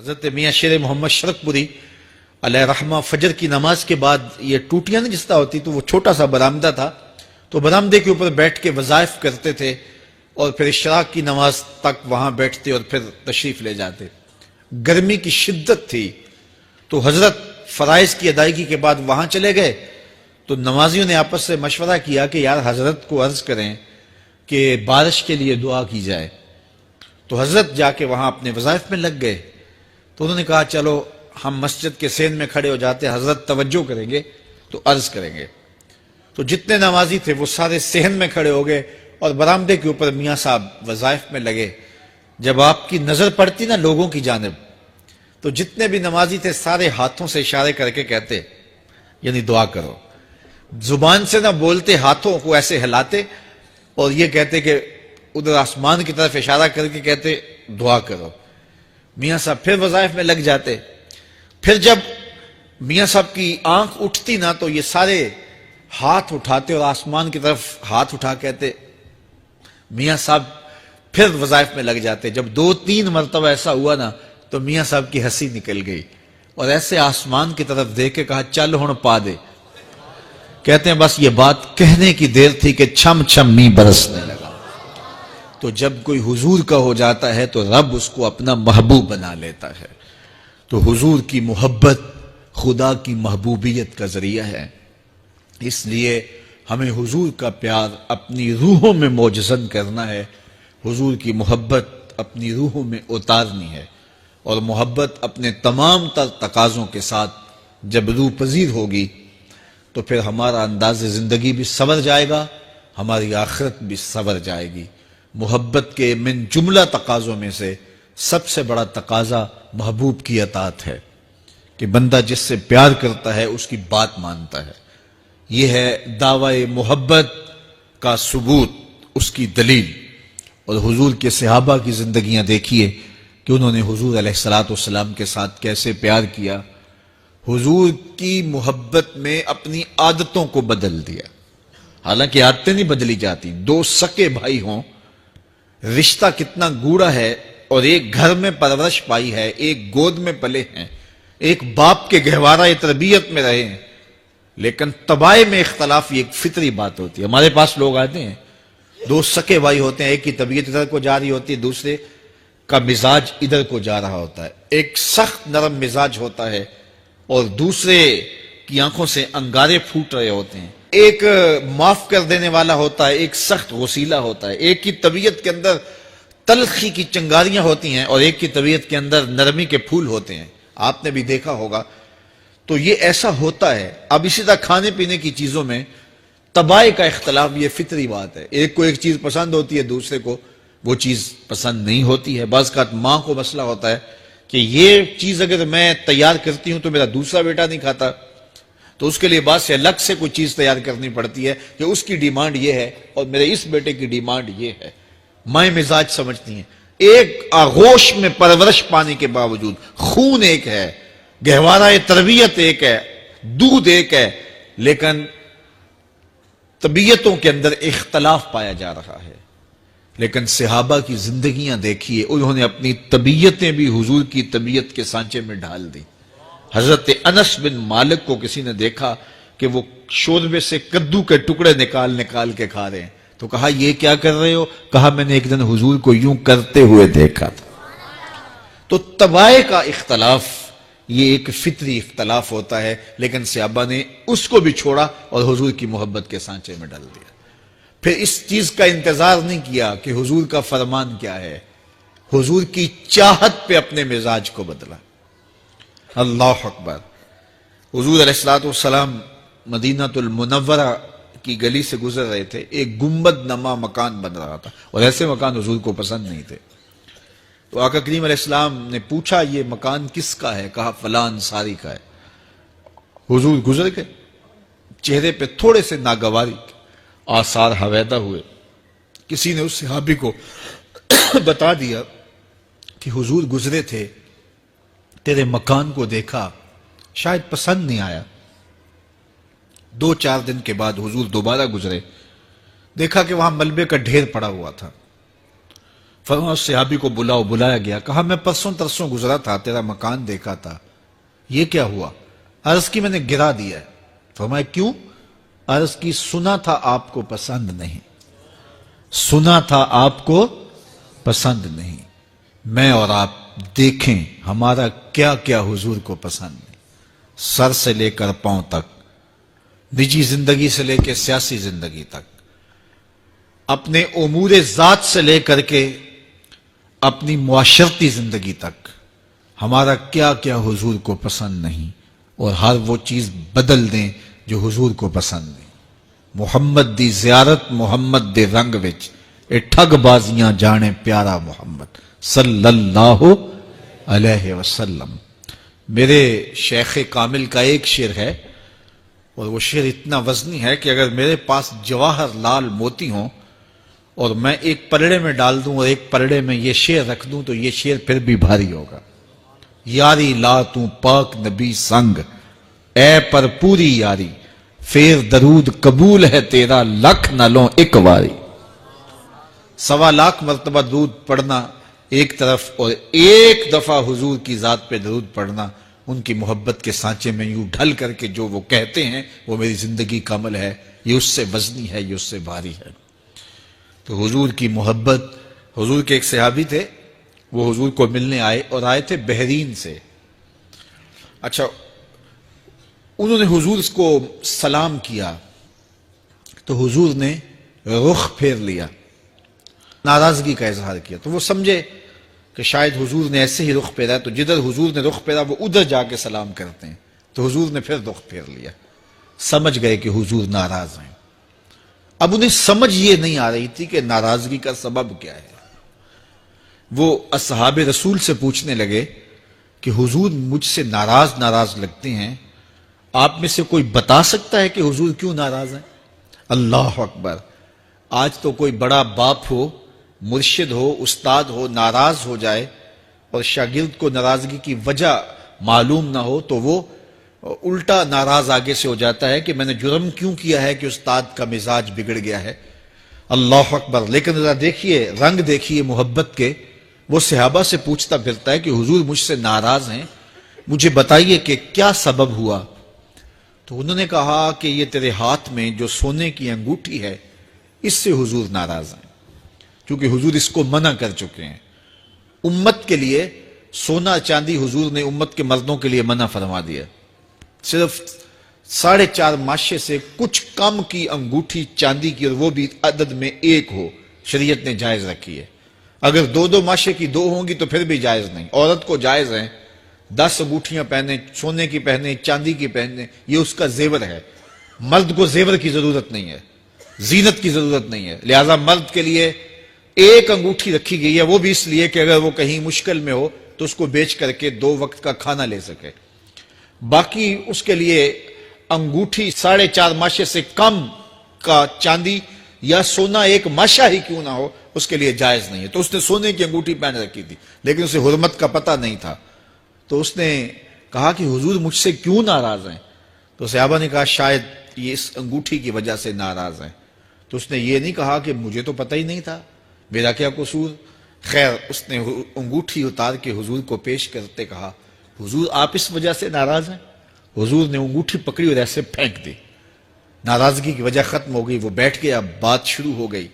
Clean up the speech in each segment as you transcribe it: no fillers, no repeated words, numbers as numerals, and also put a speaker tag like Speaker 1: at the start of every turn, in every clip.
Speaker 1: حضرت میاں شیر محمد شرقپوری علیہ رحمہ فجر کی نماز کے بعد یہ ٹوٹیاں نہیں جس طرح ہوتی تو وہ چھوٹا سا برآمدہ تھا، تو برآمدے کے اوپر بیٹھ کے وظائف کرتے تھے اور پھر اشراق کی نماز تک وہاں بیٹھتے اور پھر تشریف لے جاتے۔ گرمی کی شدت تھی تو حضرت فرائض کی ادائیگی کے بعد وہاں چلے گئے، تو نمازیوں نے آپس سے مشورہ کیا کہ یار حضرت کو عرض کریں کہ بارش کے لیے دعا کی جائے۔ تو حضرت جا کے وہاں اپنے وظائف میں لگ گئے، تو انہوں نے کہا چلو ہم مسجد کے سین میں کھڑے ہو جاتے، حضرت توجہ کریں گے تو عرض کریں گے۔ تو جتنے نمازی تھے وہ سارے صحن میں کھڑے ہو گئے اور برآمدے کے اوپر میاں صاحب وظائف میں لگے۔ جب آپ کی نظر پڑتی نا لوگوں کی جانب، تو جتنے بھی نمازی تھے سارے ہاتھوں سے اشارے کر کے کہتے یعنی دعا کرو، زبان سے نہ بولتے، ہاتھوں کو ایسے ہلاتے اور یہ کہتے کہ ادھر آسمان کی طرف اشارہ کر کے کہتے دعا کرو۔ میاں صاحب پھر وظائف میں لگ جاتے۔ پھر جب میاں صاحب کی آنکھ اٹھتی نا تو یہ سارے ہاتھ اٹھاتے اور آسمان کی طرف ہاتھ اٹھا کہتے۔ میاں صاحب پھر وظائف میں لگ جاتے۔ جب 2-3 مرتبہ ایسا ہوا نا تو میاں صاحب کی ہنسی نکل گئی اور ایسے آسمان کی طرف دیکھ کے کہا چل ہن پا دے۔ کہتے ہیں بس یہ بات کہنے کی دیر تھی کہ چھم چھم می برسنے لگا۔ تو جب کوئی حضور کا ہو جاتا ہے تو رب اس کو اپنا محبوب بنا لیتا ہے۔ تو حضور کی محبت خدا کی محبوبیت کا ذریعہ ہے، اس لیے ہمیں حضور کا پیار اپنی روحوں میں موجزن کرنا ہے، حضور کی محبت اپنی روحوں میں اتارنی ہے، اور محبت اپنے تمام تر تقاضوں کے ساتھ جب روح پذیر ہوگی تو پھر ہمارا انداز زندگی بھی سنور جائے گا، ہماری آخرت بھی سنور جائے گی۔ محبت کے من جملہ تقاضوں میں سے سب سے بڑا تقاضا محبوب کی اطاعت ہے کہ بندہ جس سے پیار کرتا ہے اس کی بات مانتا ہے۔ یہ ہے دعوی محبت کا ثبوت، اس کی دلیل۔ اور حضور کے صحابہ کی زندگیاں دیکھیے کہ انہوں نے حضور علیہ السلام کے ساتھ کیسے پیار کیا، حضور کی محبت میں اپنی عادتوں کو بدل دیا۔ حالانکہ عادتیں نہیں بدلی جاتی، 2 سکے بھائی ہوں، رشتہ کتنا گوڑا ہے، اور ایک گھر میں پرورش پائی ہے، ایک گود میں پلے ہیں، ایک باپ کے گہوارہ تربیت میں رہے ہیں، لیکن طبائع میں اختلاف یہ ایک فطری بات ہوتی ہے۔ ہمارے پاس لوگ آتے ہیں، 2 سکے بھائی ہوتے ہیں، ایک کی طبیعت ادھر کو جا رہی ہوتی ہے، دوسرے کا مزاج ادھر کو جا رہا ہوتا ہے، ایک سخت نرم مزاج ہوتا ہے اور دوسرے کی آنکھوں سے انگارے پھوٹ رہے ہوتے ہیں، ایک معاف کر دینے والا ہوتا ہے، ایک سخت غصیلا ہوتا ہے، ایک کی طبیعت کے اندر تلخی کی چنگاریاں ہوتی ہیں اور ایک کی طبیعت کے اندر نرمی کے پھول ہوتے ہیں، آپ نے بھی دیکھا ہوگا۔ تو یہ ایسا ہوتا ہے۔ اب اسی طرح کھانے پینے کی چیزوں میں طبائع کا اختلاف یہ فطری بات ہے، ایک کو ایک چیز پسند ہوتی ہے، دوسرے کو وہ چیز پسند نہیں ہوتی ہے۔ بعض اوقات ماں کو مسئلہ ہوتا ہے کہ یہ چیز اگر میں تیار کرتی ہوں تو میرا دوسرا بیٹا نہیں کھاتا، تو اس کے لیے بعد سے الگ سے کوئی چیز تیار کرنی پڑتی ہے کہ اس کی ڈیمانڈ یہ ہے اور میرے اس بیٹے کی ڈیمانڈ یہ ہے۔ مائیں مزاج سمجھتی ہیں، ایک آغوش میں پرورش پانے کے باوجود خون ایک ہے، گہوارہ تربیت ایک ہے، دودھ ایک ہے، لیکن طبیعتوں کے اندر اختلاف پایا جا رہا ہے۔ لیکن صحابہ کی زندگیاں دیکھیے، انہوں نے اپنی طبیعتیں بھی حضور کی طبیعت کے سانچے میں ڈھال دی۔ حضرت انس بن مالک کو کسی نے دیکھا کہ وہ شوربے سے کدو کے ٹکڑے نکال کے کھا رہے ہیں، تو کہا یہ کیا کر رہے ہو؟ کہا میں نے ایک دن حضور کو یوں کرتے ہوئے دیکھا تھا۔ تو طبائع کا اختلاف یہ ایک فطری اختلاف ہوتا ہے، لیکن صحابہ نے اس کو بھی چھوڑا اور حضور کی محبت کے سانچے میں ڈال دیا۔ پھر اس چیز کا انتظار نہیں کیا کہ حضور کا فرمان کیا ہے، حضور کی چاہت پہ اپنے مزاج کو بدلا۔ اللہ اکبر۔ حضور علیہ السلام مدینہ المنورہ کی گلی سے گزر رہے تھے، ایک گنبد نما مکان بن رہا تھا، اور ایسے مکان حضور کو پسند نہیں تھے۔ تو آقا کریم علیہ السلام نے پوچھا یہ مکان کس کا ہے؟ کہا فلاں انصاری کا ہے۔ حضور گزر گئے، چہرے پہ تھوڑے سے ناگواری آثار حویدہ ہوئے۔ کسی نے اس صحابی کو بتا دیا کہ حضور گزرے تھے، تیرے مکان کو دیکھا، شاید پسند نہیں آیا۔ 2-4 دن کے بعد حضور دوبارہ گزرے، دیکھا کہ وہاں ملبے کا ڈھیر پڑا ہوا تھا۔ فرمایا اس صحابی کو بلاؤ، بلایا گیا، کہا میں پرسوں ترسوں گزرا تھا، تیرا مکان دیکھا تھا، یہ کیا ہوا؟ عرض کی میں نے گرا دیا ہے۔ فرمایا کیوں؟ عرض کی سنا تھا آپ کو پسند نہیں، سنا تھا آپ کو پسند نہیں، میں اور آپ دیکھیں ہمارا کیا کیا حضور کو پسند نہیں، سر سے لے کر پاؤں تک، نجی زندگی سے لے کے سیاسی زندگی تک، اپنے امور ذات سے لے کر کے اپنی معاشرتی زندگی تک، ہمارا کیا کیا حضور کو پسند نہیں، اور ہر وہ چیز بدل دیں جو حضور کو پسند نہیں۔ محمد دی زیارت محمد دے رنگ وچ، اے ٹھگ بازیاں جانے پیارا محمد صلی اللہ علیہ وسلم۔ میرے شیخ کامل کا ایک شعر ہے، اور وہ شعر اتنا وزنی ہے کہ اگر میرے پاس جواہر لال موتی ہوں اور میں ایک پلڑے میں ڈال دوں اور ایک پلڑے میں یہ شعر رکھ دوں تو یہ شعر پھر بھی بھاری ہوگا۔ یاری لا تو پاک نبی سنگ، اے پر پوری یاری، پھر درود قبول ہے تیرا لکھ نہ لوں ایک واری۔ 1.25 مرتبہ درود پڑھنا ایک طرف، اور ایک دفعہ حضور کی ذات پہ درود پڑھنا، ان کی محبت کے سانچے میں یوں ڈھل کر کے جو وہ کہتے ہیں وہ میری زندگی کا عمل ہے، یہ اس سے وزنی ہے، یہ اس سے بھاری ہے۔ تو حضور کی محبت، حضور کے ایک صحابی تھے، وہ حضور کو ملنے آئے، اور آئے تھے بحرین سے۔ اچھا، انہوں نے حضور کو سلام کیا تو حضور نے رخ پھیر لیا، ناراضگی کا اظہار کیا، تو وہ سمجھے کہ شاید حضور نے ایسے ہی رخ پھیرا، تو جدھر حضور نے رخ پھیرا وہ ادھر جا کے سلام کرتے ہیں، تو حضور نے پھر رخ پھیر لیا، سمجھ گئے کہ حضور ناراض ہیں۔ اب انہیں سمجھ یہ نہیں آ رہی تھی کہ ناراضگی کا سبب کیا ہے۔ وہ اصحاب رسول سے پوچھنے لگے کہ حضور مجھ سے ناراض لگتے ہیں، آپ میں سے کوئی بتا سکتا ہے کہ حضور کیوں ناراض ہیں؟ اللہ اکبر! آج تو کوئی بڑا باپ ہو، مرشد ہو، استاد ہو، ناراض ہو جائے اور شاگرد کو ناراضگی کی وجہ معلوم نہ ہو تو وہ الٹا ناراض آگے سے ہو جاتا ہے کہ میں نے جرم کیوں کیا ہے کہ استاد کا مزاج بگڑ گیا ہے۔ اللہ اکبر! لیکن ذرا دیکھیے، رنگ دیکھیے محبت کے، وہ صحابہ سے پوچھتا پھرتا ہے کہ حضور مجھ سے ناراض ہیں، مجھے بتائیے کہ کیا سبب ہوا؟ تو انہوں نے کہا کہ یہ تیرے ہاتھ میں جو سونے کی انگوٹھی ہے، اس سے حضور ناراض ہیں، کیونکہ حضور اس کو منع کر چکے ہیں۔ امت کے لیے سونا چاندی حضور نے امت کے مردوں کے لیے منع فرما دیا، صرف 4.5 ماشے سے کچھ کم کی انگوٹھی چاندی کی، اور وہ بھی عدد میں 1 ہو، شریعت نے جائز رکھی ہے۔ اگر 2 ماشے کی 2 ہوں گی تو پھر بھی جائز نہیں۔ عورت کو جائز ہیں 10 انگوٹھیاں پہنے، سونے کی پہنے، چاندی کی پہنے، یہ اس کا زیور ہے۔ مرد کو زیور کی ضرورت نہیں ہے، زینت کی ضرورت نہیں ہے، لہذا مرد کے لیے 1 انگوٹھی رکھی گئی ہے، وہ بھی اس لیے کہ اگر وہ کہیں مشکل میں ہو تو اس کو بیچ کر کے 2 وقت کا کھانا لے سکے۔ باقی اس کے لیے انگوٹھی 4.5 ماشے سے کم کا چاندی یا سونا 1 ماشا ہی کیوں نہ ہو، اس کے لیے جائز نہیں ہے۔ تو اس نے سونے کی انگوٹھی پہن رکھی تھی، لیکن اسے حرمت کا پتہ نہیں تھا، تو اس نے کہا کہ حضور مجھ سے کیوں ناراض ہیں؟ تو صحابہ نے کہا شاید یہ اس انگوٹھی کی وجہ سے ناراض ہیں۔ تو اس نے یہ نہیں کہا کہ مجھے تو پتہ ہی نہیں تھا، میرا کیا قصور؟ خیر، اس نے انگوٹھی اتار کے حضور کو پیش کرتے کہا حضور آپ اس وجہ سے ناراض ہیں؟ حضور نے انگوٹھی پکڑی اور ایسے پھینک دی، ناراضگی کی وجہ ختم ہو گئی، وہ بیٹھ گیا، بات شروع ہو گئی۔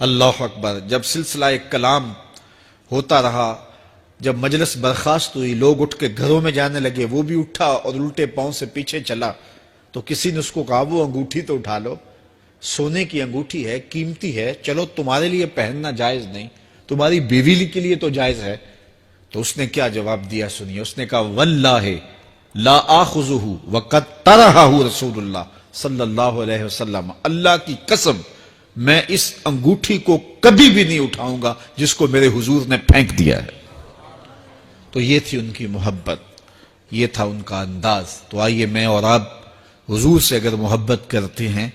Speaker 1: اللہ اکبر! جب سلسلہ کلام ہوتا رہا، جب مجلس برخاست ہوئی، لوگ اٹھ کے گھروں میں جانے لگے، وہ بھی اٹھا اور الٹے پاؤں سے پیچھے چلا، تو کسی نے اس کو کہا وہ انگوٹھی تو اٹھا لو، سونے کی انگوٹھی ہے، قیمتی ہے، چلو تمہارے لیے پہننا جائز نہیں، تمہاری بیوی کے لیے تو جائز ہے۔ تو اس نے کیا جواب دیا سنیے، اس نے کہا واللہ لا آخذہ وقد طرحہ رسول اللہ صلی اللہ علیہ وسلم، اللہ کی قسم میں اس انگوٹھی کو کبھی بھی نہیں اٹھاؤں گا جس کو میرے حضور نے پھینک دیا ہے۔ تو یہ تھی ان کی محبت، یہ تھا ان کا انداز۔ تو آئیے میں اور آپ حضور سے اگر محبت کرتے ہیں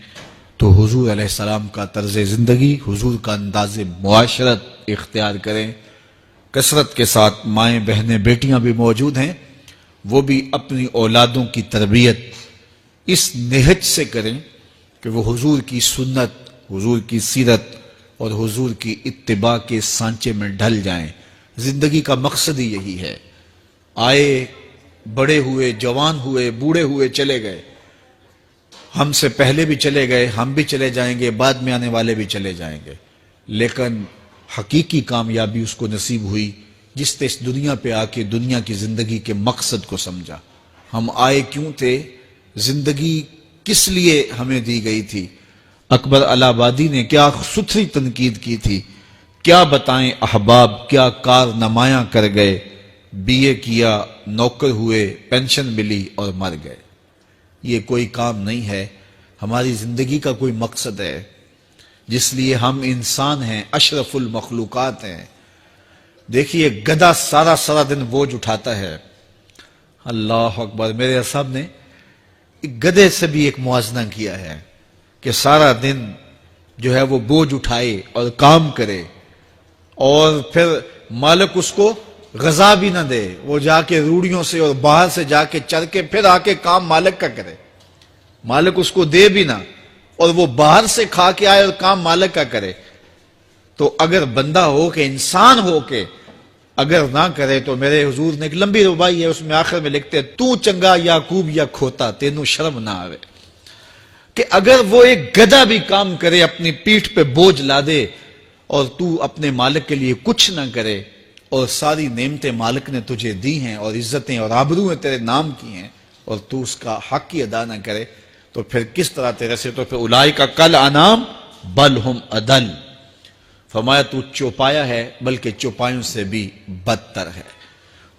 Speaker 1: تو حضور علیہ السلام کا طرز زندگی، حضور کا انداز معاشرت اختیار کریں۔ کثرت کے ساتھ مائیں بہنیں بیٹیاں بھی موجود ہیں، وہ بھی اپنی اولادوں کی تربیت اس نہج سے کریں کہ وہ حضور کی سنت، حضور کی سیرت، اور حضور کی اتباع کے سانچے میں ڈھل جائیں۔ زندگی کا مقصد ہی یہی ہے۔ آئے، بڑے ہوئے، جوان ہوئے، بوڑھے ہوئے، چلے گئے، ہم سے پہلے بھی چلے گئے، ہم بھی چلے جائیں گے، بعد میں آنے والے بھی چلے جائیں گے، لیکن حقیقی کامیابی اس کو نصیب ہوئی جس نے اس دنیا پہ آ کے دنیا کی زندگی کے مقصد کو سمجھا۔ ہم آئے کیوں تھے، زندگی کس لیے ہمیں دی گئی تھی۔ اکبر الہ آبادی نے کیا ستھری تنقید کی تھی، کیا بتائیں احباب، کیا کارنمایاں کر گئے، بی اے کیا، نوکر ہوئے، پینشن ملی اور مر گئے۔ یہ کوئی کام نہیں ہے، ہماری زندگی کا کوئی مقصد ہے جس لیے ہم انسان ہیں، اشرف المخلوقات ہیں۔ دیکھیے گدھا سارا دن بوجھ اٹھاتا ہے، اللہ اکبر۔ میرے صاحب نے ایک گدھے سے بھی ایک موازنہ کیا ہے کہ سارا دن جو ہے وہ بوجھ اٹھائے اور کام کرے، اور پھر مالک اس کو غذا بھی نہ دے، وہ جا کے روڑیوں سے اور باہر سے جا کے چر کے پھر آ کے کام مالک کا کرے، مالک اس کو دے بھی نہ، اور وہ باہر سے کھا کے آئے اور کام مالک کا کرے۔ تو اگر بندہ ہو کے، انسان ہو کے اگر نہ کرے تو میرے حضور نے ایک لمبی ربائی ہے، اس میں آخر میں لکھتے ہیں، تو چنگا یعقوب یا کھوتا، تینوں شرم نہ آوے۔ کہ اگر وہ ایک گدھا بھی کام کرے، اپنی پیٹھ پہ بوجھ لا دے، اور تو اپنے مالک کے لیے کچھ نہ کرے، اور ساری نعمتیں مالک نے تجھے دی ہیں اور عزتیں اور آبرویں تیرے نام کی ہیں، اور تو اس کا حق ہی ادا نہ کرے، تو پھر کس طرح تیرے سے، تو پھر اولئک کل انعام بل ہم اضل۔ فرمایا تو چوپایا ہے، بلکہ چوپایوں سے بھی بدتر ہے۔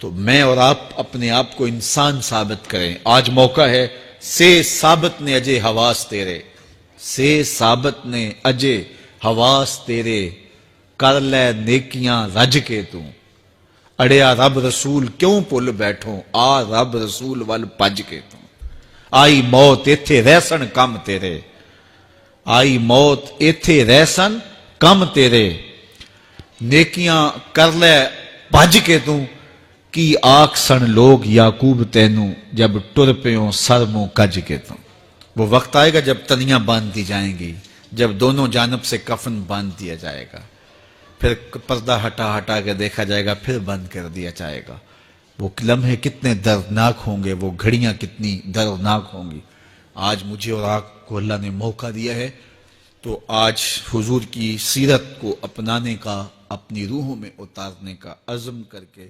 Speaker 1: تو میں اور آپ اپنے آپ کو انسان ثابت کریں۔ آج موقع ہے، سے ثابت نے اجے حواس تیرے، سے ثابت نے اجے حواس تیرے، کر لے نیکیاں رج کے تو، اڑیا رب رسول کیوں پل بیٹھو، آ رب رسول ول پج کے تو، آئی موت ایتھے رہسن کم تیرے، آئی موت ایتھے رہسن کم تیرے، نیکیاں کر لے بھج کے تو، کی آکھ سن لوگ یعقوب تینوں، جب ٹر پیوں سر منہ کج کے تو۔ وہ وقت آئے گا جب تنیاں باندھ دی جائیں گی، جب دونوں جانب سے کفن باندھ دیا جائے گا، پھر پردہ ہٹا کے دیکھا جائے گا، پھر بند کر دیا جائے گا۔ وہ لمحے کتنے دردناک ہوں گے، وہ گھڑیاں کتنی دردناک ہوں گی۔ آج مجھے اور آپ کو اللہ نے موقع دیا ہے، تو آج حضور کی سیرت کو اپنانے کا، اپنی روحوں میں اتارنے کا عزم کر کے